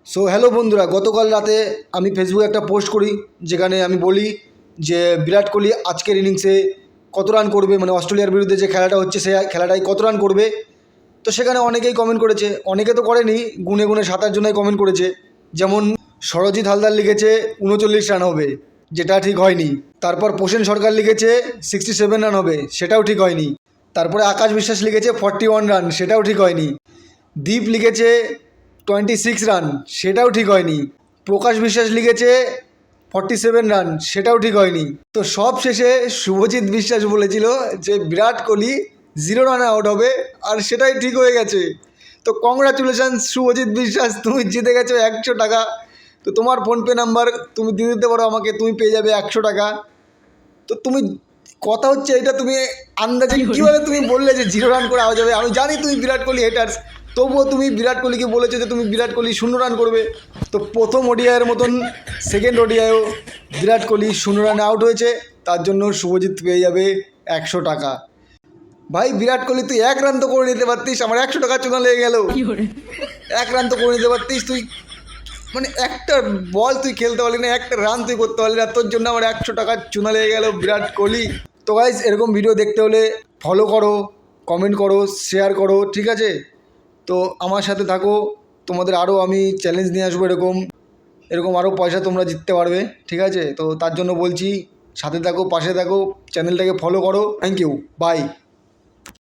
So hello বন্ধুরা, গতকাল রাতে আমি ফেসবুকে একটা পোস্ট করি যেখানে আমি বলি যে বিরাট কোহলি আজকের ইনিংসে কত রান করবে, মানে অস্ট্রেলিয়ার বিরুদ্ধে যে খেলাটা হচ্ছে সেই খেলাটায় কত রান করবে। তো সেখানে অনেকেই কমেন্ট করেছে, অনেকে তো করেনি, গুনে গুনে 7-8 জনাই কমেন্ট করেছে। যেমন সরজিৎ হালদার লিখেছে 39 রান হবে, যেটা ঠিক হয়নি। তারপর প্রসেন সরকার লিখেছে 67 রান হবে, সেটাও ঠিক হয়নি। তারপরে আকাশ বিশ্বাস লিখেছে 41 রান, সেটাও ঠিক হয়নি। দীপ লিখেছে 26 রান, সেটাও ঠিক হয়নি। প্রকাশ বিশ্বাস লিখেছে 47 রান, সেটাও ঠিক হয়নি। তো সব শেষে শুভজিৎ বিশ্বাস বলেছিল যে বিরাট কোহলি 0 রানে আউট হবে, আর সেটাই ঠিক হয়ে গেছে। তো কংগ্রাচুলেশানস শুভজিৎ বিশ্বাস, তুমি জিতে গেছো 100 টাকা। তো তোমার ফোনপে নাম্বার তুমি দিয়ে দিতে পারো আমাকে, তুমি পেয়ে যাবে 100 টাকা। তো তুমি, কথা হচ্ছে এটা, তুমি আন্দাজে কীভাবে তুমি বললে যে 0 রান করে আউট যাবে? আমি জানি তুমি বিরাট কোহলি হেটার্স, তবুও তুমি বিরাট কোহলিকে বলেছো যে তুমি বিরাট কোহলি 0 রান করবে। তো প্রথম ওডিআইয়ের মতন সেকেন্ড ওডিআইও বিরাট কোহলি 0 রানে আউট হয়েছে, তার জন্য শুভজিৎ পেয়ে যাবে 100 টাকা। ভাই বিরাট কোহলি, তুই 1 রান তো করে নিতে পারতিস, আমার 100 টাকা চুনা লেগে গেল। 1 রান তো করে নিতে পারতিস তুই, মানে একটা বল তুই খেলতে পারলি না, একটা রান তুই করতে পারলি না, তোর জন্য আমার 100 টাকার চুনা লেগে গেল বিরাট কোহলি। তো গাইজ, এরকম ভিডিও দেখতে হলে ফলো করো, কমেন্ট করো, শেয়ার করো, ঠিক আছে? তো আমার সাথে থাকো, তোমাদের আরও আমি চ্যালেঞ্জ নিয়ে আসবো, এরকম এরকম আরও পয়সা তোমরা জিততে পারবে, ঠিক আছে? তো তার জন্য বলছি, সাথে থাকো, পাশে থাকো, চ্যানেলটাকে ফলো করো। Thank you, by.